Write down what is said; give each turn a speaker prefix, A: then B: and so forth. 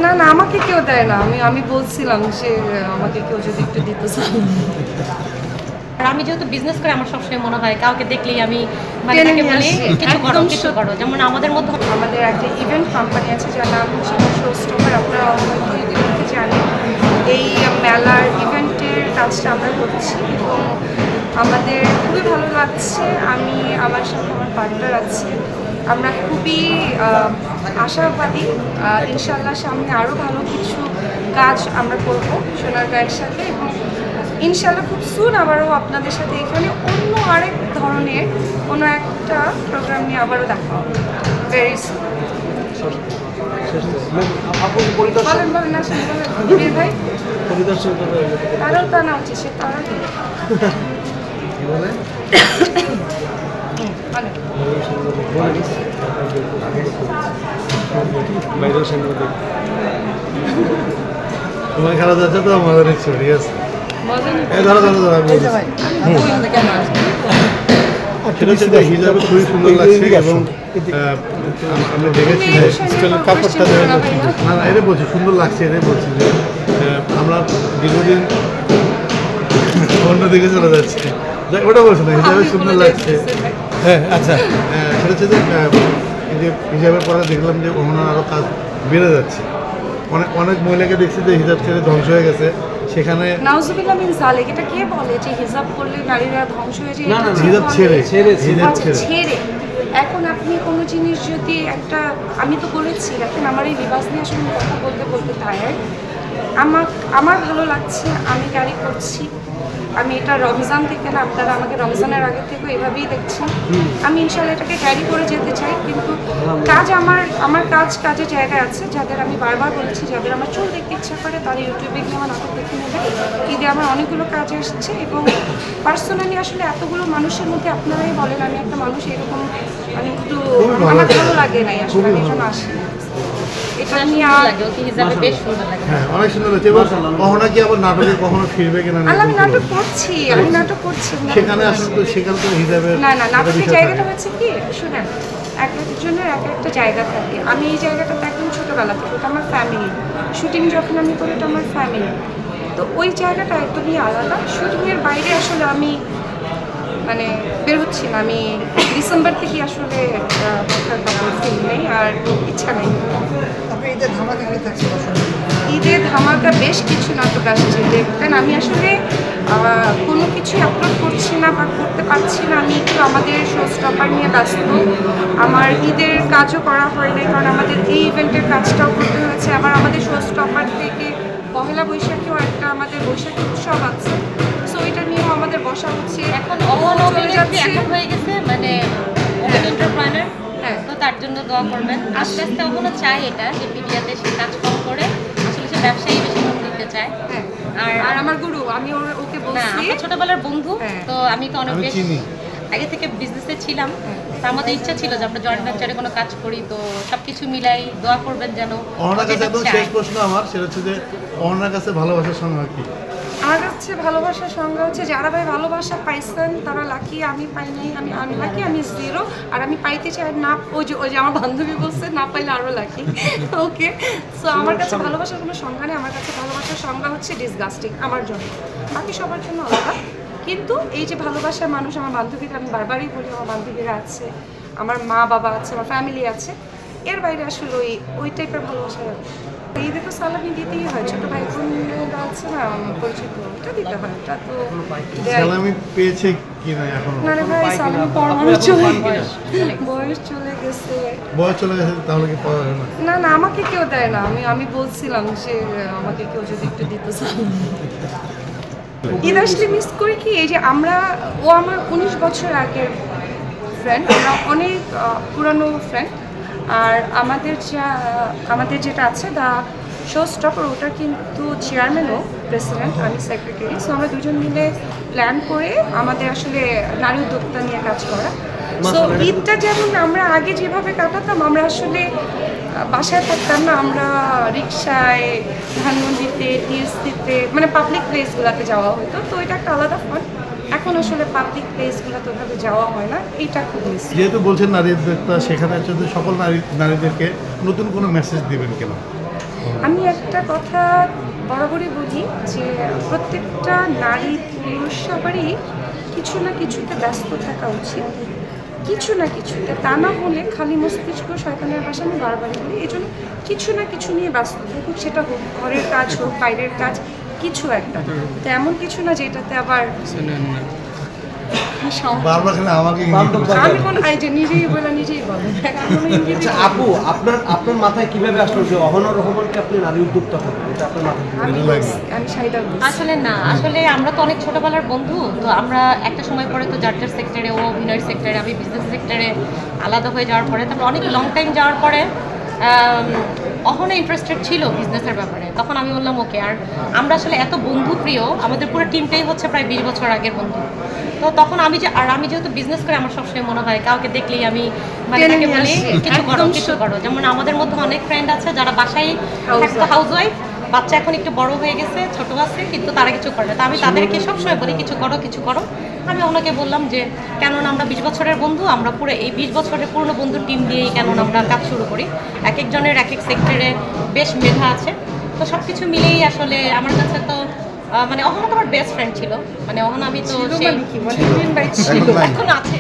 A: না না আমাকে কেউ দেয় না, আমি বলছিলাম যে আমাকে কেউ যদি একটু দিতে চায়।
B: আর আমি যেহেতু বিজনেস করে আমার সবসময় মনে হয় কাউকে দেখলেই আমি মানে তাকে বলি কিছু করো, যেমন আমাদের মধ্যে
A: আমাদের একটা ইভেন্ট কোম্পানি আছে যার নাম হচ্ছে শোস্টপার, আপনারা অনেকে জানেন। এই মেলার ইভেন্টের কাজটা আমরা করছি এবং আমাদের খুবই ভালো লাগছে। আমি আমার সাথে আমার পার্টনার আছে, আমরা খুবই আশাবাদী ইনশাআল্লাহ সামনে আরও ভালো কিছু কাজ আমরা করবো সোনারগাঁয়ের সাথে এবং ইনশাআল্লাহ খুব সুন আবারও আপনাদের সাথে এখানে অন্য আরেক ধরনের কোনো একটা প্রোগ্রাম নিয়ে আবারও দেখা হবে ভেরি সুন। বলেন না বীর ভাই তারাও তা না হচ্ছে সে তারা
C: তোমার খেলা যাচ্ছে তো আমাদের ইচ্ছে ঠিক আছে। ধরো হিজাবে খুবই সুন্দর লাগছে এবং আমি দেখেছি কাপড়টা না না এটাই বলছি সুন্দর লাগছে, এটাই বলছি যে আমরা দীর্ঘদিন অন্যদিকে চলে যাচ্ছি, ওটা বলছি না হিজাবে সুন্দর লাগছে। হ্যাঁ আচ্ছা সেটা হচ্ছে যে এই যে হিজাবের পরে দেখলাম যে ওনার আরও কাজ বেড়ে যাচ্ছে, অনেক মহিলাকে দেখছি যে হিজাব ছেড়ে ধ্বংস হয়ে গেছে, সেখানে
A: নাউজুবিল্লাহ মিন যালিক এটা কে বলে যে হিজাব করলে নারীরা ধ্বংস হয়ে যায়?
C: না হিজাব ছেড়ে
A: এখন আপনি কোনো জিনিস যদি একটা আমি তো বলেছি এখন আমার এই লিবাস নিয়ে আসলে কথা বলতে বলতে টায়ার্ড, আমার ভালো লাগছে, আমি ক্যারি করছি। আমি এটা রমজান থেকে না, আপনারা আমাকে রমজানের আগে থেকে এভাবেই দেখছেন, আমি ইনশাল্লাহ এটাকে ক্যারি করে যেতে চাই। কিন্তু কাজ আমার কাজের জায়গায় আছে, যাদের আমি বারবার বলেছি যাদের আমার চুল দেখতে ইচ্ছা করে তারা ইউটিউবে গিয়ে আমার নাটক দেখে নেবে। ঈদে আমার অনেকগুলো কাজ এসছে এবং পার্সোনালি আসলে এতগুলো মানুষের মধ্যে আপনারাই বলেন আমি একটা মানুষ এরকম মানে একটু আমার ভালো লাগে নাই আসলে, আমি জন্য আসি এটা নিয়ে
C: অনেক সুন্দর হচ্ছে। কখনো কি আবার নাটকে কখনো ফিরবে কিনা?
A: আমি নাটক করছি
C: সেখানে আসলে তো সেখানে তো হিসাবে
A: না নাটকের জায়গাটা হচ্ছে কি শুনেন এক একজনের এক একটা জায়গা থাকে, আমি এই জায়গাটাতে একদম ছোটোবেলা থেকে ওটা আমার ফ্যামিলি, শুটিং যখন আমি করি ওটা আমার ফ্যামিলি, তো ওই জায়গাটা একদমই আলাদা। শুটিংয়ের বাইরে আসলে আমি মানে বের হচ্ছি না, আমি ডিসেম্বর থেকে আসলে ফিল্ম নেই আর ইচ্ছা নেই। ঈদের ধামাকা বেশ কিছু নাটক আসছে দেখবেন, আমি আসলে কোনো কিছু আপলোড করছি না বা করতে পারছি না, আমি একটু আমাদের শোস্টপার নিয়ে ব্যস্ত। আমার ঈদের কাজও করা হয়নি কারণ আমাদের এই ইভেন্টের কাজটাও করতে হয়েছে, আবার আমাদের শোস্টপার থেকে পহেলা বৈশাখেও একটা আমাদের বৈশাখী উৎসব আছে, সো এটা নিয়েও আমাদের বসা হচ্ছে।
B: এখন হয়ে গেছে মানে এন্টারপ্রেনার, তো তার জন্য দোয়া করবেন। আস্তে আস্তে ওগুলো চাই এটা যে মিডিয়াতে সে কাজ কম করে আসলে সে ব্যবসায়ী বেশি মন দিতে চায়।
A: আর আমার গুরু আমি ওকে বলছি
B: ছোটবেলার বন্ধু, তো আমি তো অনেক বেশি আগে থেকে বিজনেসে ছিলাম, তো আমাদের ইচ্ছা ছিল যে আমরা জয়েন্ট ভেঞ্চারে কোনো কাজ করি, তো সবকিছু মিলাই দোয়া করবেন যেন।
C: অহনার কাছে একদম শেষ প্রশ্ন আমার, সেটা হচ্ছে যে অহনার কাছে ভালোবাসার সংজ্ঞা কি?
A: আমার কাছে ভালোবাসার সংজ্ঞা হচ্ছে যারা ভাই ভালোবাসা পাইছেন তারা লাকি, আমি পাই নাই, আমি আনলাকি, আমি জিরো, আর আমি পাইতে চাই না। ওই যে আমার বান্ধবী বলছে না পাইলে আরও লাকি। ওকে, সো আমার কাছে ভালোবাসার কোনো সংজ্ঞা নেই, আমার কাছে ভালোবাসার সংজ্ঞা হচ্ছে ডিসগাস্টিং আমার জন্য, বাকি সবার জন্য আলাদা। কিন্তু এই যে ভালোবাসার মানুষ আমার বান্ধবীরা, আমি বারবারই বলি আমার বান্ধবীরা আছে, আমার মা বাবা আছে, আমার ফ্যামিলি আছে, এর বাইরে আসলে ওই টাইপের ভালোবাসা ঈদে তো সালামি দিতেই হয়, ছোট ভাই বোনরা আছে না পরিচিত, ওটা দিতে হয়, ওটা তো
C: সালামি পেয়েছে কি না এখন?
A: না ভাই সালামি পড়ানো চলে বয়স চলে গেছে,
C: তাহলে কি পাওয়া যায় না?
A: না আমাকে কেউ দেয় না, আমি বলছিলাম যে আমাকে কেউ যদি একটু দিতে চায়। ঈদ আসলে মিস করি কি এই যে ও আমার 19 বছর আগের ফ্রেন্ড, আমরা অনেক পুরানো ফ্রেন্ড, আর আমাদের যেটা আছে দ্য শোস্টপার ওটা কিন্তু চেয়ারম্যানও প্রেসিডেন্ট, আমি সেক্রেটারি, সো আমরা দুজন মিলে প্ল্যান করে আমাদের আসলে নারী উদ্যোক্তা নিয়ে কাজ করা। সো ঈদটা যেমন আমরা আগে যেভাবে কাটাতাম, আমরা আসলে বাসায় থাকতাম না, আমরা রিক্সায়, ধানমন্ডিতে, টিএসসিতে মানে পাবলিক প্লেসগুলোতে যাওয়া হতো, তো এটা একটা আলাদা ফোন। এখন আসলে পাবলিক প্লেসগুলোতে ওভাবে যাওয়া হয় না, এইটা খুব মিস।
C: যেহেতু বলছেন নারী উদ্যোক্তা, সেখানে সকল নারীদেরকে নতুন কোনো মেসেজ দিবেন কেন?
A: আমি একটা কথা বরাবরই বলি যে প্রত্যেকটা নারী পুরুষ সবারই কিছু না কিছুতে ব্যস্ত থাকা উচিত, কিছু না কিছুতে, তা না হলে খালি মস্তিষ্ক শয়তানের ভাষা আমি বারবারই বলি। এই জন্য কিছু না কিছু নিয়ে ব্যস্ত থাকুক, সেটা হোক ঘরের কাজ হোক বাইরের কাজ, কিছু একটা। তো এমন কিছু না যেটাতে আবার
C: বারবার খালি আমাকে
A: আমি কোন নিজেই বলে নিজেই বলে।
D: আচ্ছা আপু, আপনার মাথায় কিভাবে আসলো যে অহনা রহমানকে আপনি নারী উদ্যোক্তা করবেন, এটা আপনার মাথায়
A: আমি শাহিদা বলছি।
B: আসলে না, আসলে আমরা তো অনেক ছোটবেলার বন্ধু, তো আমরা একটা সময় পরে তো যার যার সেক্টরে, ও অভিনয়ের সেক্টরে, আমি বিজনেস সেক্টরে আলাদা হয়ে যাওয়ার পরে, তারপর অনেক লং টাইম যাওয়ার পরে অহনা ইন্টারেস্টেড ছিল বিজনেসের ব্যাপারে। তখন আমি বললাম ওকে। আর আমরা আসলে এত বন্ধু প্রিয়, আমাদের পুরো টিমটাই হচ্ছে প্রায় 20 বছর আগের বন্ধু। তো তখন আমি যেহেতু বিজনেস করে, আমার সবসময় মনে হয় কাউকে দেখলেই আমি মানে তাকে বলি কিছু করো কিছু করো। যেমন আমাদের মধ্যে অনেক ফ্রেন্ড আছে যারা বাসায় থাকতো, হাউসওয়াইফ, বাচ্চা এখন একটু বড় হয়ে গেছে, ছোট আছে, কিন্তু তারা কিছু করে না। তো আমি তাদেরকে সবসময় বলি কিছু করো কিছু করো। আমি ওনাকে বললাম যে কেননা আমরা 20 বছরের বন্ধু, আমরা পুরো এই 20 বছরের পুরনো বন্ধুর টিম দিয়েই কেননা আমরা কাজ শুরু করি। এক একজনের এক এক সেক্টরে বেশ মেধা আছে। তো সব কিছু মিলেই আসলে আমার কাছে তো মানে অহনা তো আমার বেস্ট ফ্রেন্ড ছিল। মানে অহনা আমি তো এখন আছে।